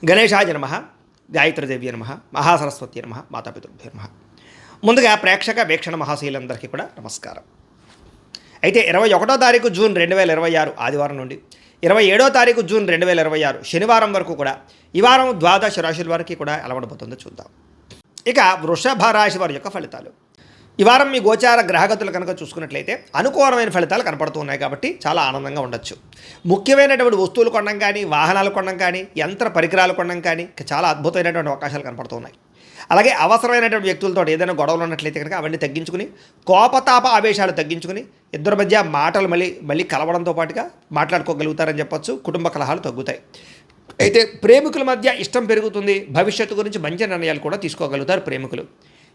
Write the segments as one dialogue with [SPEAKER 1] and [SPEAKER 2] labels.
[SPEAKER 1] గణేశాయ నమః, గాయత్రీదేవ్య నమః, మహాసరస్వతి నమః, మాతాపితృభ్యో నమః. ముందుగా ప్రేక్షక వీక్షణ మహాశీలందరికీ కూడా నమస్కారం. అయితే 21వ తారీఖు జూన్ 2026 ఆదివారం నుండి 27వ తారీఖు జూన్ 2026 శనివారం వరకు కూడా ఈ వారం ద్వాదశ రాశుల వారికి కూడా ఎలా ఉండబోతుందో చూద్దాం. ఇక వృషభ రాశి వారి యొక్క ఫలితాలు. ఈ వారం మీ గోచార గ్రహగతులు కనుక చూసుకున్నట్లయితే అనుకూలమైన ఫలితాలు కనపడుతూ ఉన్నాయి కాబట్టి చాలా ఆనందంగా ఉండొచ్చు. ముఖ్యమైనటువంటి వస్తువులు కొనడం కానీ, వాహనాలు కొనడం కానీ, యంత్ర పరికరాలు కొనడం కానీ చాలా అద్భుతమైనటువంటి అవకాశాలు కనపడుతూ ఉన్నాయి. అలాగే అవసరమైనటువంటి వ్యక్తులతో ఏదైనా గొడవలు ఉన్నట్లయితే కనుక అవన్నీ తగ్గించుకుని, కోపతాప ఆవేశాలు తగ్గించుకుని, ఇద్దరి మధ్య మాటలు మళ్ళీ కలవడంతో పాటుగా మాట్లాడుకోగలుగుతారని చెప్పొచ్చు. కుటుంబ కలహాలు తగ్గుతాయి. అయితే ప్రేమికుల మధ్య ఇష్టం పెరుగుతుంది. భవిష్యత్తు గురించి మంచి నిర్ణయాలు కూడా తీసుకోగలుగుతారు ప్రేమికులు.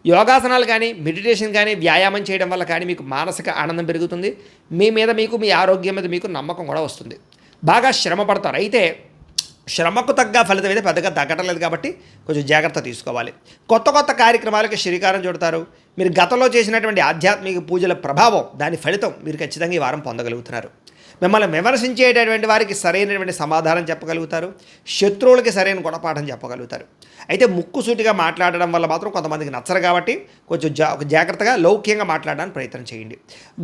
[SPEAKER 1] యోగాసనాలు కానీ, మెడిటేషన్ కానీ, వ్యాయామం చేయడం వల్ల కానీ మీకు మానసిక ఆనందం పెరుగుతుంది. మీ ఆరోగ్యం మీద మీకు నమ్మకం కూడా వస్తుంది. బాగా శ్రమ పడతారు. అయితే శ్రమకు తగ్గ ఫలితం అయితే పెద్దగా తగ్గటం లేదు కాబట్టి కొంచెం జాగ్రత్త తీసుకోవాలి. కొత్త కార్యక్రమాలకు శ్రీకారం చుడతారు. మీరు గతంలో చేసినటువంటి ఆధ్యాత్మిక పూజల ప్రభావం, దాని ఫలితం మీరు ఖచ్చితంగా ఈ వారం పొందగలుగుతున్నారు. మిమ్మల్ని విమర్శించేటటువంటి వారికి సరైనటువంటి సమాధానం చెప్పగలుగుతారు. శత్రువులకి సరైన గుణపాఠం చెప్పగలుగుతారు. అయితే ముక్కుసూటిగా మాట్లాడడం వల్ల మాత్రం కొంతమందికి నచ్చరు కాబట్టి కొంచెం జాగ్రత్తగా లౌక్యంగా మాట్లాడడానికి ప్రయత్నం చేయండి.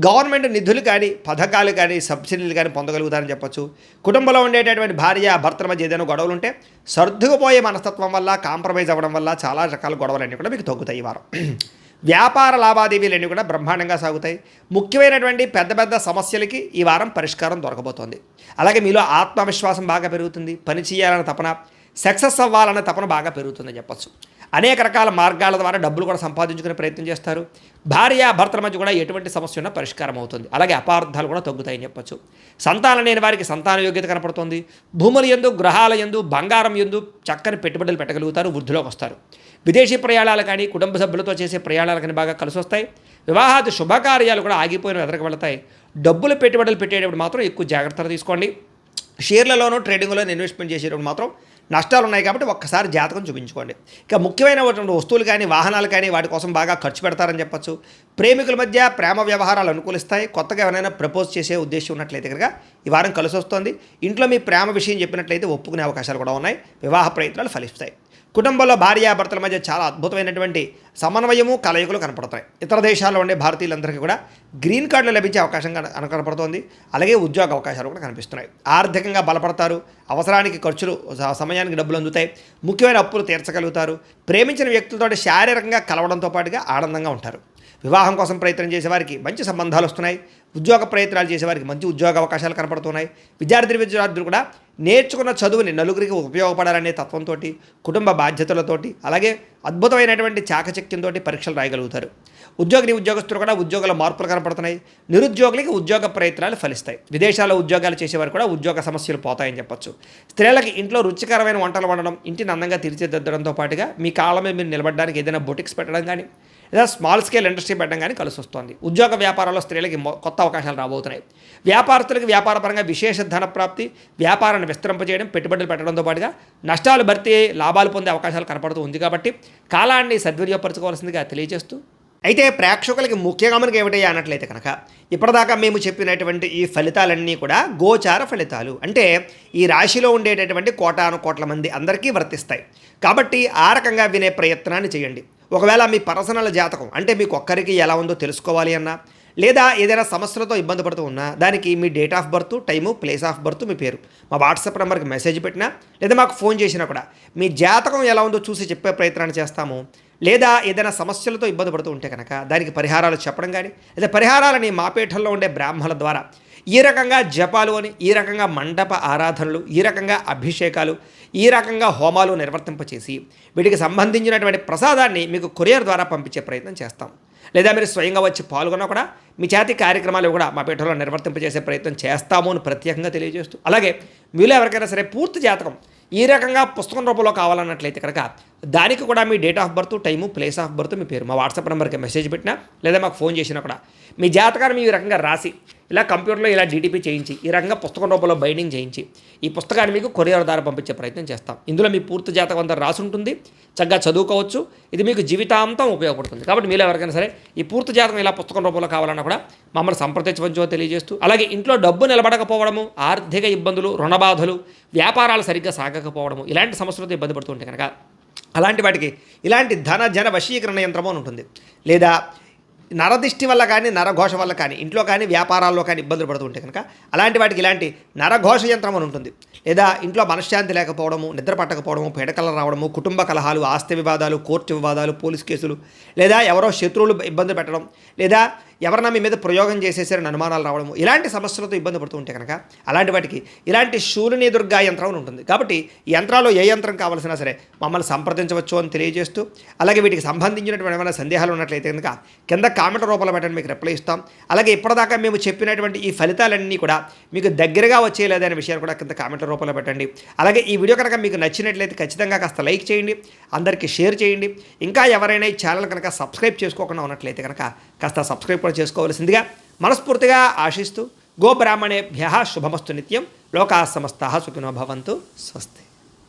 [SPEAKER 1] గవర్నమెంట్ నిధులు కానీ, పథకాలు కానీ, సబ్సిడీలు కానీ పొందగలుగుతారని చెప్పొచ్చు. కుటుంబంలో ఉండేటటువంటి భార్య భర్తల మధ్య ఏదైనా గొడవలు ఉంటే సర్దుకుపోయే మనస్తత్వం వల్ల, కాంప్రమైజ్ అవ్వడం వల్ల చాలా రకాల గొడవలన్నీ కూడా మీకు తగ్గుతాయి ఈ వారం. వ్యాపార లావాదేవీలన్నీ కూడా బ్రహ్మాండంగా సాగుతాయి. ముఖ్యమైనటువంటి పెద్ద సమస్యలకి ఈ వారం పరిష్కారం దొరకబోతోంది. అలాగే మీలో ఆత్మవిశ్వాసం బాగా పెరుగుతుంది. పని చేయాలన్న తపన, సక్సెస్ అవ్వాలన్న తపన బాగా పెరుగుతుందని చెప్పచ్చు. అనేక రకాల మార్గాల ద్వారా డబ్బులు కూడా సంపాదించుకునే ప్రయత్నం చేస్తారు. భార్య భర్తల మధ్య కూడా ఎటువంటి సమస్య ఉన్నా పరిష్కారం అవుతుంది. అలాగే అపార్థాలు కూడా తగ్గుతాయని చెప్పచ్చు. సంతానం లేని వారికి సంతాన యోగ్యత కనపడుతుంది. భూముల యందు, గ్రహాల యందు, బంగారం యందు చక్కని పెట్టుబడులు పెట్టగలుగుతారు. వృద్ధిలోకి వస్తారు. విదేశీ ప్రయాణాలు కానీ, కుటుంబ సభ్యులతో చేసే ప్రయాణాలు కానీ బాగా కలిసి వస్తాయి. వివాహాది శుభకార్యాలు కూడా ఆగిపోయిన ఎదరికి వెళతాయి. డబ్బులు పెట్టుబడులు పెట్టేటప్పుడు మాత్రం ఎక్కువ జాగ్రత్తలు తీసుకోండి. షేర్లలోనూ, ట్రేడింగ్లోనూ ఇన్వెస్ట్మెంట్ చేసేటప్పుడు మాత్రం నష్టాలు ఉన్నాయి కాబట్టి ఒక్కసారి జాతకం చూపించుకోండి. ఇక ముఖ్యమైనటువంటి వస్తువులు కానీ, వాహనాలు కానీ వాటి కోసం బాగా ఖర్చు పెడతారని చెప్పచ్చు. ప్రేమికుల మధ్య ప్రేమ వ్యవహారాలు అనుకూలిస్తాయి. కొత్తగా ఎవరైనా ప్రపోజ్ చేసే ఉద్దేశం ఉన్నట్లయితే కనుక ఈ వారం కలిసి వస్తుంది. ఇంట్లో మీ ప్రేమ విషయం చెప్పినట్లయితే ఒప్పుకునే అవకాశాలు కూడా ఉన్నాయి. వివాహ ప్రయత్నాలు ఫలిస్తాయి. కుటుంబంలో భార్యాభర్తల మధ్య చాలా అద్భుతమైనటువంటి సమన్వయము, కలయికలు కనపడతాయి. ఇతర దేశాల్లో ఉండే భారతీయులందరికీ కూడా గ్రీన్ కార్డులు లభించే అవకాశం కనపడుతోంది. అలాగే ఉద్యోగ అవకాశాలు కూడా కనిపిస్తున్నాయి. ఆర్థికంగా బలపడతారు. అవసరానికి ఖర్చులు, సమయానికి డబ్బులు అందుతాయి. ముఖ్యమైన అప్పులు తీర్చగలుగుతారు. ప్రేమించిన వ్యక్తులతో శారీరకంగా కలవడంతో పాటుగా ఆనందంగా ఉంటారు. వివాహం కోసం ప్రయత్నం చేసేవారికి మంచి సంబంధాలు వస్తున్నాయి. ఉద్యోగ ప్రయత్నాలు చేసేవారికి మంచి ఉద్యోగ అవకాశాలు కనపడుతున్నాయి. విద్యార్థులు కూడా నేర్చుకున్న చదువుని నలుగురికి ఉపయోగపడాలనే తత్వంతో, కుటుంబ బాధ్యతలతోటి, అలాగే అద్భుతమైనటువంటి చాకచక్యంతో పరీక్షలు రాయగలుగుతారు. ఉద్యోగస్తులు కూడా ఉద్యోగాల మార్పులు కనపడుతున్నాయి. నిరుద్యోగులకి ఉద్యోగ ప్రయత్నాలు ఫలిస్తాయి. విదేశాల్లో ఉద్యోగాలు చేసేవారు కూడా ఉద్యోగ సమస్యలు పోతాయని చెప్పచ్చు. స్త్రీలకి ఇంట్లో రుచికరమైన వంటలు వండడం, ఇంటిని అందంగా తీర్చిదిద్దడంతో పాటుగా మీ కాళ్ళ మీద మీరు నిలబడడానికి ఏదైనా బొటిక్స్ పెట్టడం కానీ, లేదా స్మాల్ స్కేల్ ఇండస్ట్రీ పెట్టడం కానీ కలిసి వస్తుంది. ఉద్యోగ వ్యాపారాల్లో స్త్రీలకి కొత్త అవకాశాలు రాబోతున్నాయి. వ్యాపారస్తులకి వ్యాపారపరంగా విశేష ధన ప్రాప్తి, వ్యాపారాన్ని విస్తరింపజేయడం, పెట్టుబడులు పెట్టడంతో పాటుగా నష్టాలు భర్తీ, లాభాలు పొందే అవకాశాలు కనపడుతూ ఉంది కాబట్టి కాలాన్ని సద్వినియోగపరచుకోవాల్సిందిగా తెలియజేస్తూ, అయితే ప్రేక్షకులకి ముఖ్యంగా మనకి ఏమిటయ్యా అన్నట్లయితే కనుక ఇప్పటిదాకా మేము చెప్పినటువంటి ఈ ఫలితాలన్నీ కూడా గోచార ఫలితాలు. అంటే ఈ రాశిలో ఉండేటటువంటి కోటాను మంది అందరికీ వర్తిస్తాయి. కాబట్టి ఆ రకంగా వినే ప్రయత్నాన్ని చేయండి. ఒకవేళ మీ పర్సనల్ జాతకం అంటే మీకు ఒక్కరికి ఎలా ఉందో తెలుసుకోవాలి అన్నా, లేదా ఏదైనా సమస్యలతో ఇబ్బంది పడుతూ ఉన్నా దానికి మీ date of birth, time, place of birth, మీ పేరు మా వాట్సాప్ నెంబర్కి మెసేజ్ పెట్టినా, లేదా మాకు ఫోన్ చేసినా కూడా మీ జాతకం ఎలా ఉందో చూసి చెప్పే ప్రయత్నాన్ని చేస్తాము. లేదా ఏదైనా సమస్యలతో ఇబ్బంది పడుతూ ఉంటే కనుక దానికి పరిహారాలు చెప్పడం కానీ, లేదా పరిహారాలని మా పీఠంలో ఉండే బ్రాహ్మణుల ద్వారా ఈ రకంగా జపాలు అని, ఈ రకంగా మండప ఆరాధనలు, ఈ రకంగా అభిషేకాలు, ఈ రకంగా హోమాలు నిర్వర్తింపచేసి వీటికి సంబంధించినటువంటి ప్రసాదాన్ని మీకు కొరియర్ ద్వారా పంపించే ప్రయత్నం చేస్తాం. లేదా మీరు స్వయంగా వచ్చి పాల్గొన్నా కూడా మీ చేతి కార్యక్రమాలు కూడా మా పీఠంలో నిర్వర్తింపజేసే ప్రయత్నం చేస్తాము అని ప్రత్యేకంగా తెలియజేస్తూ, అలాగే మీలో ఎవరికైనా సరే పూర్తి జాతకం ఈ రకంగా పుస్తకం రూపంలో కావాలన్నట్లయితే కనుక దానికి కూడా మీ date of birth, time, place of birth, మీ పేరు మా వాట్సాప్ నెంబర్కి మెసేజ్ పెట్టినా లేదా మాకు ఫోన్ చేసినా కూడా మీ జాతకాన్ని ఈ రకంగా రాసి ఇలా కంప్యూటర్లో ఇలా డీటీపీ చేయించి ఈ రకంగా పుస్తకం రూపంలో బైండింగ్ చేయించి ఈ పుస్తకాన్ని మీకు కొరియర్ ద్వారా పంపించే ప్రయత్నం చేస్తాం. ఇందులో మీ పూర్తి జాతకం అంతా రాసి ఉంటుంది, చక్కగా చదువుకోవచ్చు. ఇది మీకు జీవితాంతం ఉపయోగపడుతుంది. కాబట్టి మీరు ఎవరికైనా సరే ఈ పూర్తి జాతకం ఇలా పుస్తకం రూపంలో కావాలన్నా కూడా మమ్మల్ని సంప్రదించవచ్చో తెలియజేస్తూ, అలాగే ఇంట్లో డబ్బు నిలబడకపోవడము, ఆర్థిక ఇబ్బందులు, రుణబాధలు, వ్యాపారాలు సరిగ్గా సాగకపోవడము ఇలాంటి సమస్యలతో ఇబ్బంది పడుతుంటే కనుక అలాంటి వాటికి ఇలాంటి ధన జన వశీకరణ యంత్రము అని ఉంటుంది. లేదా నరదిష్టి వల్ల కానీ నరఘోష వల్ల కానీ ఇంట్లో కానీ వ్యాపారాల్లో కానీ ఇబ్బందులు పడుతుంటే కనుక అలాంటి వాటికి ఇలాంటి నరఘోష యంత్రం అని ఉంటుంది. లేదా ఇంట్లో మనశ్శాంతి లేకపోవడము, నిద్ర పట్టకపోవడము, పీడకలు రావడము, కుటుంబ కలహాలు, ఆస్తి వివాదాలు, కోర్టు వివాదాలు, పోలీస్ కేసులు, లేదా ఎవరో శత్రువులు ఇబ్బంది పెట్టడం, లేదా ఎవరన్నా మీ మీద ప్రయోగం చేసేసారని అనుమానాలు రావడము ఇలాంటి సమస్యలతో ఇబ్బంది పడుతూ ఉంటే కనుక అలాంటి వాటికి ఇలాంటి శూలిని దుర్గా యంత్రం అని ఉంటుంది. కాబట్టి ఈ యంత్రాల్లో ఏ యంత్రం కావాల్సినా సరే మమ్మల్ని సంప్రదించవచ్చు అని తెలియజేస్తూ, అలాగే వీటికి సంబంధించినటువంటి ఏమైనా సందేహాలు ఉన్నట్లయితే కనుక కింద కామెంట్ రూపంలో పెట్టండి, మీకు రిప్లై ఇస్తాం. అలాగే ఇప్పటిదాకా మేము చెప్పినటువంటి ఈ ఫలితాలన్నీ కూడా మీకు దగ్గరగా వచ్చేయలేదనే విషయాలు కూడా కింద కామెంట్ రూపంలో పెట్టండి. అలాగే ఈ వీడియో కనుక మీకు నచ్చినట్లయితే ఖచ్చితంగా కాస్త లైక్ చేయండి, అందరికీ షేర్ చేయండి. ఇంకా ఎవరైనా ఈ ఛానల్ కనుక సబ్స్క్రైబ్ చేసుకోకుండా ఉన్నట్లయితే కనుక కాస్త సబ్స్క్రైబ్ కూడా చేసుకోవాల్సిందిగా మనస్ఫూర్తిగా ఆశిస్తూ, గోబ్రాహ్మణేభ్యః శుభమస్తు నిత్యం, లోకాः సమస్తాः సుఖినో భవంతు. స్వస్తి.